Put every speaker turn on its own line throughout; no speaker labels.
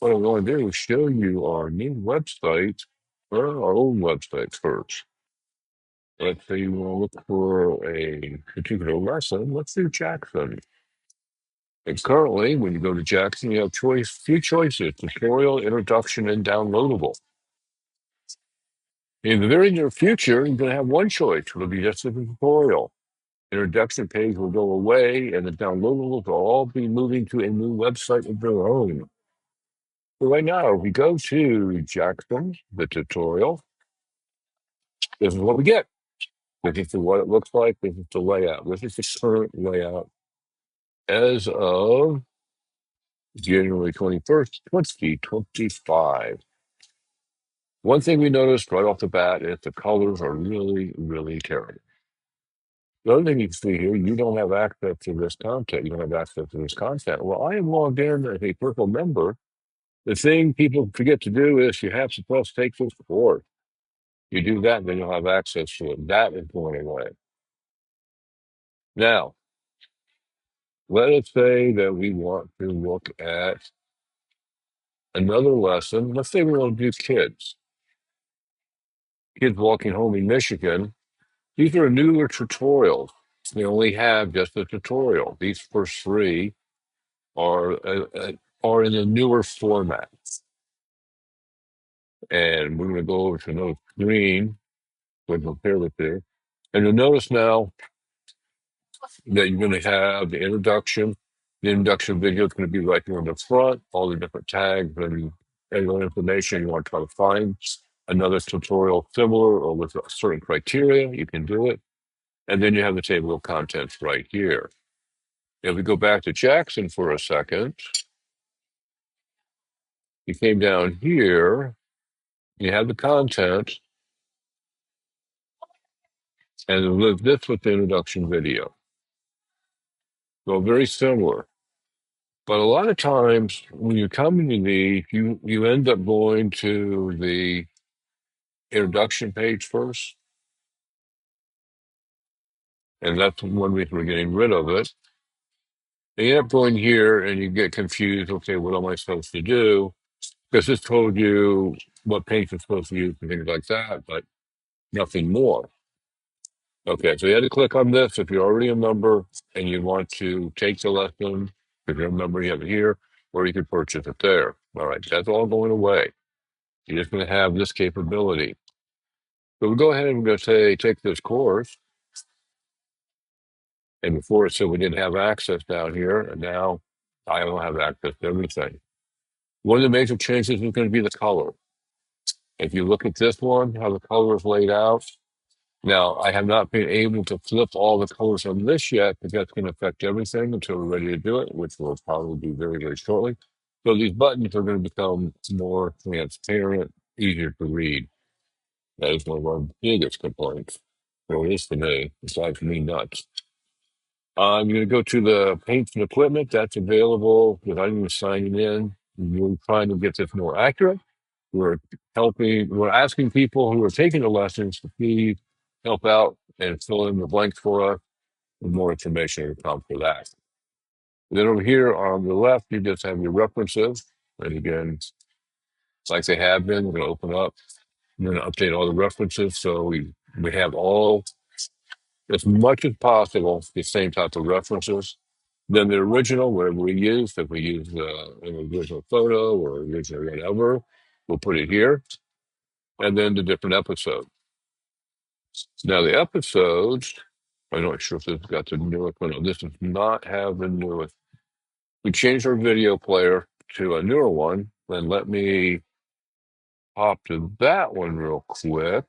What I'm going to do is show you our new website, or our old website first. Let's say you want to look for a particular lesson. Let's do Jackson. And currently, when you go to Jackson, you have three choices: tutorial, introduction, and downloadable. In the very near future, you're going to have one choice. It'll be just a tutorial. Introduction page will go away, and the downloadables will all be moving to a new website of their own. So right now, if we go to Jackson, the tutorial, this is what we get. This is what it looks like. This is the layout. This is the current layout as of January 21st, 2025. One thing we noticed right off the bat is the colors are really, really terrible. The other thing you can see here, you don't have access to this content. You don't have access to this content. Well, I am logged in as a personal member. The thing people forget to do is you have to press take this course. You do that, then you'll have access to it. That is going away. Now, let us say that we want to look at another lesson. Let's say we want to do kids walking home in Michigan. These are newer tutorials. They only have just a tutorial. These first three are in a newer format. And we're going to go over to another screen to compare with this. And you'll notice now that you're going to have the introduction. The introduction video is going to be right here on the front, all the different tags and other information you want to try to find. Another tutorial similar or with a certain criteria, you can do it. And then you have the table of contents right here. If we go back to Jackson for a second, you came down here, you have the content, and this with the introduction video. So very similar. But a lot of times when you come into these, you end up going to the introduction page first. And that's one reason we're getting rid of it. And you end up going here and you get confused. Okay, what am I supposed to do? Because this told you what page you're supposed to use and things like that, but nothing more. Okay, so you had to click on this if you're already a member and you want to take the lesson. If you're a member, you have it here, or you can purchase it there. All right, that's all going away. You're just going to have this capability. So we'll go ahead and we're going to say, take this course. And before it said we didn't have access down here, and now I don't have access to everything. One of the major changes is going to be the color. If you look at this one, how the color is laid out. Now, I have not been able to flip all the colors on this yet, because that's going to affect everything until we're ready to do it, which will probably be very, very shortly. So these buttons are going to become more transparent, easier to read. That is one of our biggest complaints. Well, it is for me. It drives me nuts. I'm going to go to the paints and equipment that's available without even signing in. We're trying to get this more accurate. We're asking people who are taking the lessons to please help out and fill in the blanks for us. And more information will come for that. And then over here on the left, you just have your references. And again, it's like they have been. We're going to open up. I'm going to update all the references so we have all, as much as possible, the same type of references. Then the original, whatever we use, if we use an original photo or original whatever, we'll put it here. And then the different episodes. Now the episodes, I'm not sure if this has got the newest one. No, this does not have the newest. We changed our video player to a newer one. Then let me hop to that one real quick.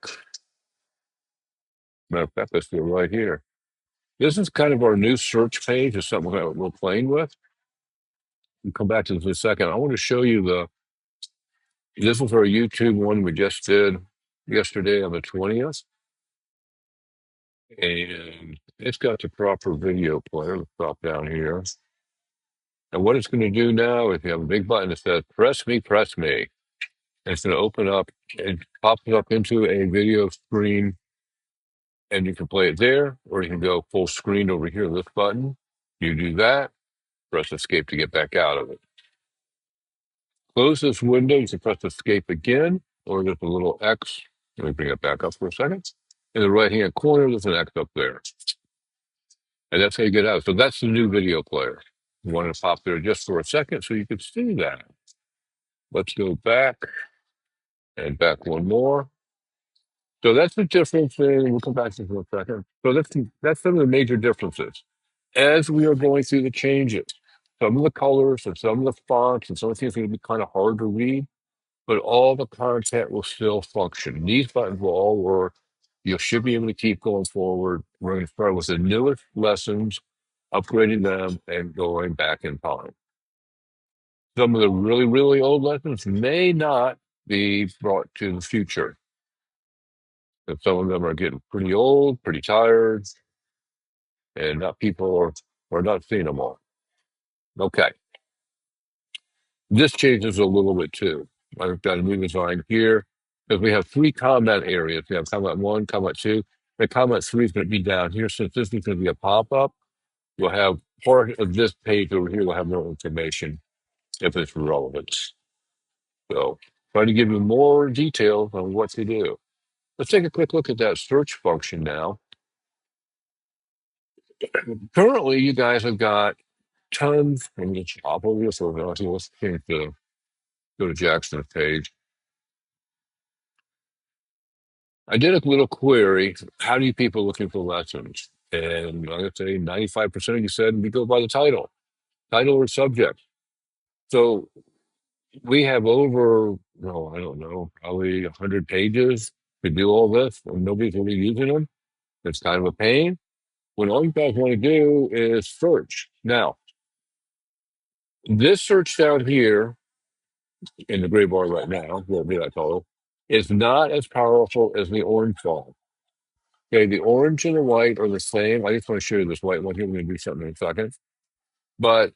Matter of fact, let's do it right here. This is kind of our new search page. It's something we're playing with. We'll come back to this in a second. I want to show you this was our YouTube one we just did yesterday on the 20th. And it's got the proper video player. Let's drop down here. And what it's going to do now is you have a big button that says, press me, press me. And it's going to open up, it pops up into a video screen, and you can play it there, or you can go full screen over here, this button. You do that, press escape to get back out of it. close this window, you can press escape again, or there's a little X. Let me bring it back up for a second. In the right-hand corner, there's an X up there. And that's how you get out. So that's the new video player. You want to pop there just for a second so you can see that. Let's go back and back one more. So that's the difference in, we'll come back to this in a second. So that's some of the major differences. As we are going through the changes, some of the colors and some of the fonts and some of the things are going to be kind of hard to read, but all the content will still function. These buttons will all work. You should be able to keep going forward. We're going to start with the newest lessons, upgrading them, and going back in time. Some of the really, really old lessons may not be brought to the future. And some of them are getting pretty old, pretty tired, and not people are not seeing them all. Okay. This changes a little bit too. I've got a new design here because we have 3 comment areas. We have comment 1, comment 2. The comment 3 is going to be down here. Since this is going to be a pop-up, we'll have part of this page over here will have no information if it's relevant. So trying to give you more details on what to do. Let's take a quick look at that search function now. Currently, you guys have got tons. I'm going to hop over this over. Let's change the go to Jackson's page. I did a little query. How do you people looking for lessons? And I'm going to say 95% of you said we go by the title or subject. So we have over, no, I don't know, probably 100 pages to do all this, and nobody's really using them. It's kind of a pain. When all you guys want to do is search. Now, this search down here in the gray bar right now, won't be that color, is not as powerful as the orange bar. Okay, the orange and the white are the same. I just want to show you this white one here. We're going to do something in a second. But,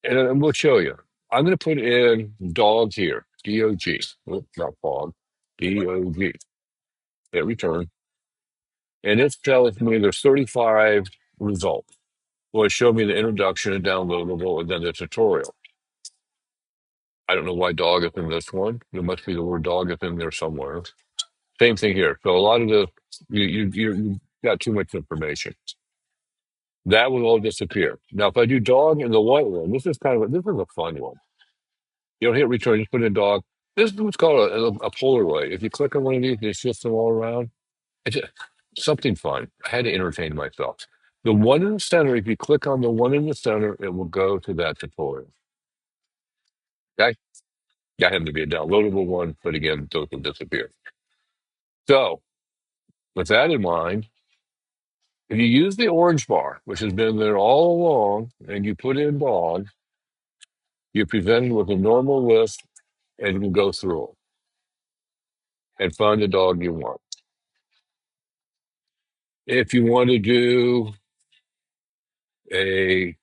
and we'll show you. I'm going to put in dog here, D-O-G. Oops, not dog, D-O-G. Hit return. And it's telling me there's 35 results. Well, it showed me the introduction and downloadable and then the tutorial. I don't know why dog is in this one. There must be the word dog is in there somewhere. Same thing here. So a lot of the, you got too much information. That will all disappear. Now, if I do dog in the white one, this is a fun one. You don't hit return, just put in dog. This is what's called a Polaroid. If you click on one of these, it shifts them all around. It's just something fun. I had to entertain myself. The one in the center, if you click on the one in the center, it will go to that tutorial. Okay? That happened to be a downloadable one, but again, those will disappear. So, with that in mind, if you use the orange bar, which has been there all along, and you put in dog, you're presented with a normal list, and you can go through them and find the dog you want. If you want to do a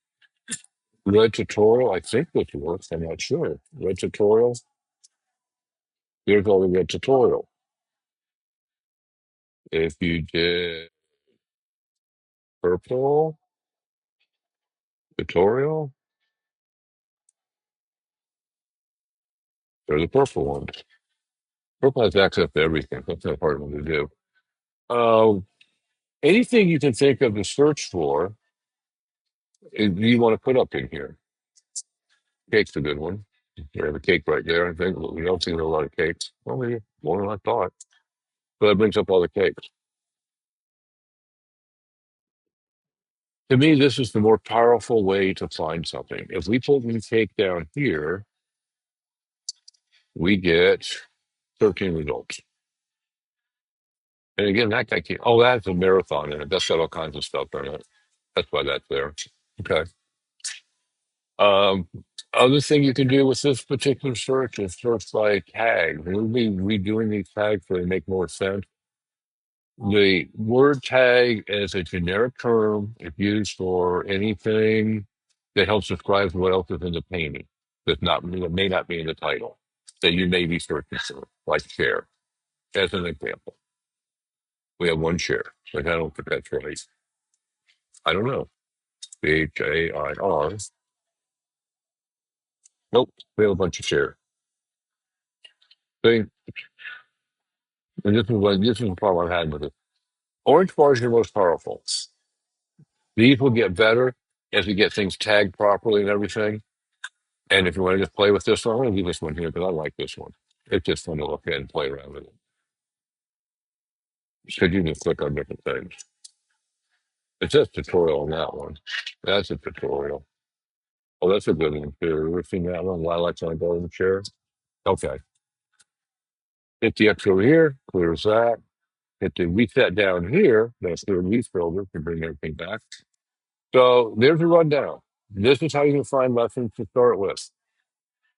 red tutorial, I think this works. I'm not sure. Red tutorial. Here's all the red tutorial. If you did purple tutorial, there's the purple one. Purple has access to everything. That's not hard one to do. Anything you can think of to search for, you want to put up in here. Cake's a good one. We have a cake right there. I think we don't see a lot of cakes. Well, maybe more than I thought. But that brings up all the cakes. To me, this is the more powerful way to find something. If we put the cake down here, we get 13 results. And again, that guy can't. Oh, that's a marathon in it. That's got all kinds of stuff in it. That's why that's there. Okay. Um, Other thing you can do with this particular search is search by tag. We'll be redoing these tags so they make more sense. The word tag is a generic term. It's used for anything that helps describe what else is in the painting that may not be in the title that you may be searching for, like share, as an example. We have one share, but I don't think that's right. I don't know. Shair. Nope, we have a bunch of share. See, and this is the problem I've had with it. Orange bars are the most powerful. These will get better as we get things tagged properly and everything. And if you want to just play with this one, I'm going to leave this one here because I like this one. It's just fun to look at and play around with it. Because you can click on different things. It says tutorial on that one. That's a tutorial. Oh, that's a good one too. You ever seen that one? Lilacs on a golden chair? Okay. Hit the X over here, clears that. Hit the reset down here, that's the release builder to bring everything back. So there's a rundown. This is how you can find lessons to start with.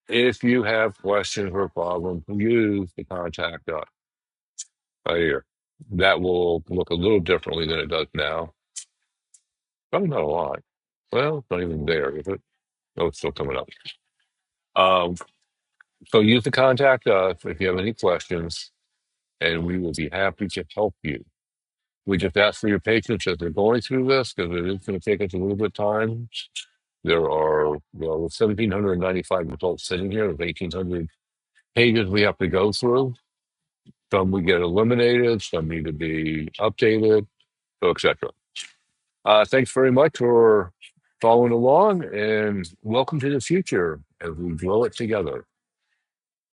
If you have questions or problems, use the contact us right here. That will look a little differently than it does now. Probably not a lot. Well, it's not even there, is it? Oh, it's still coming up. Um, so use the contact us if you have any questions, and we will be happy to help you. We just ask for your patience as we're going through this because it is going to take us a little bit of time. There are 1,795 results sitting here. There's 1,800 pages we have to go through. Some we get eliminated, some need to be updated, so etc. Thanks very much for following along, and welcome to the future as we grow it together.